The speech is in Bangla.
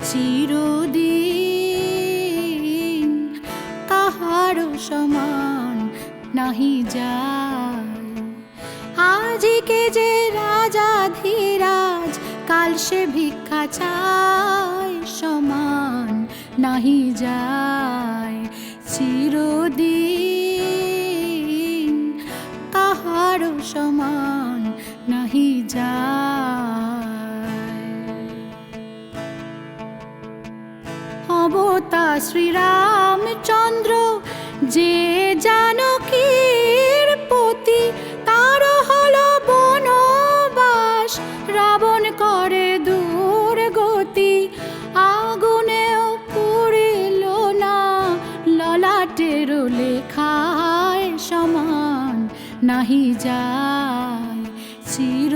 চিরদিন কাহারো সমান নাহি যায়। আজিকে যে রাজাধিরাজ, কাল সে ভিক্ষা চায়, সমান নাহি যায়। চিরদিন কাহারো সমান নাহি যায়। অবতার শ্রীরামচন্দ্র যে জানকীর পতি, তার হলো বনবাস, রাবণ করে দুর্গতি। আগুনেও পুড়িল না, ললাটের লেখায় সমান নাহি যায়।